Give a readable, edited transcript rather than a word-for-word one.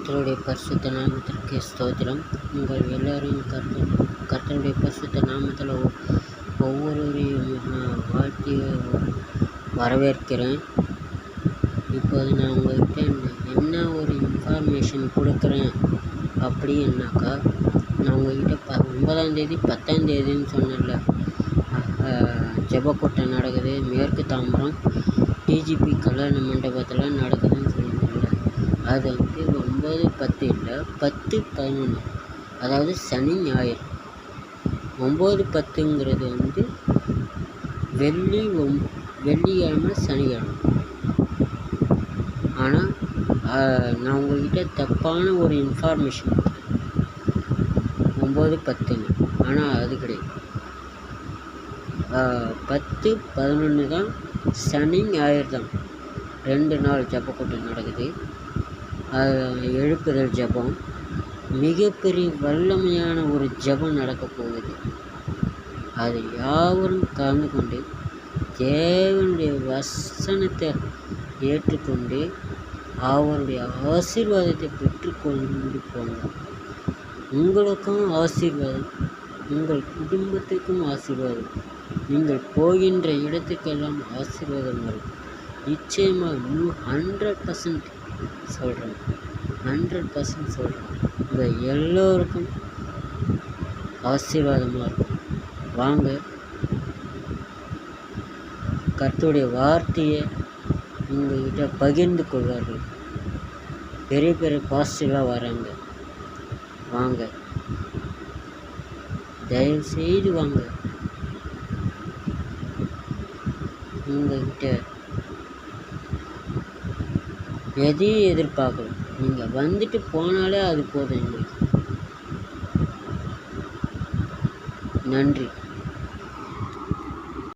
கர்த்தருடைய பரிசுத்த நாமத்திற்கு ஸ்தோத்திரம். உங்கள் எல்லோரையும் கர்த்தருடைய பரிசுத்த நாமத்தில் ஒவ்வொருவரையும் வாழ்த்தி வரவேற்கிறேன். இப்போது நான் உங்கள்கிட்ட என்ன ஒரு இன்ஃபர்மேஷன் கொடுக்குறேன் அப்படின்னாக்கா, நான் உங்கள்கிட்ட 9ஆம் தேதி 10ஆம் தேதின்னு சொன்னேன்ல, ஜெபக்கூட்டம் நடக்குது மேற்கு தாம்பரம் டிஜிபி கல்யாண மண்டபத்தில் நடக்குதுன்னு சொல்லியிருந்தேன்ல, அது 9-10 இல்லை, 10-11, அதாவது சனி ஞாயிறு. 9-10ங்கிறது வெள்ளிக்கிழமை சனிக்கிழமை. ஆனால் நான் உங்கள்கிட்ட தப்பான ஒரு இன்ஃபர்மேஷன் 9-10ன்னு, ஆனால் அது கிடையாது. 10-11 தான், சனி ஞாயிறு தான் 2 நாள் ஜெபக்கூட்டம் நடக்குது. எழுப்புதல் ஜெபம், மிகப்பெரிய வல்லமையான ஒரு ஜெபம் நடக்க போகுது. அது யாவரும் கலந்து கொண்டு தேவனுடைய வசனத்தை ஏற்றுக்கொண்டு அவருடைய ஆசீர்வாதத்தை பெற்றுக்கொண்டு போங்க. உங்களுக்கும் ஆசீர்வாதம், உங்கள் குடும்பத்துக்கும் ஆசீர்வாதம், நீங்கள் போகின்ற இடத்துக்கெல்லாம் ஆசீர்வாதம் வரும். நிச்சயமாக 100% சொல்கிறேன், 100% சொல்கிறேன். உங்கள் எல்லோருக்கும் ஆசீர்வாதமாக இருக்கும். வாங்க, கர்த்தருடைய வார்த்தையை உங்கள்கிட்ட பகிர்ந்து கொள்வார்கள். பெரிய பெரிய பாசிட்டிவாக வராங்க. வாங்க, தயவு செய்து வாங்க. உங்கள்கிட்ட எதையும் எதிர்பார்க்கணும். நீங்கள் வந்துட்டு போனாலே அது போதும் எங்களுக்கு. நன்றி.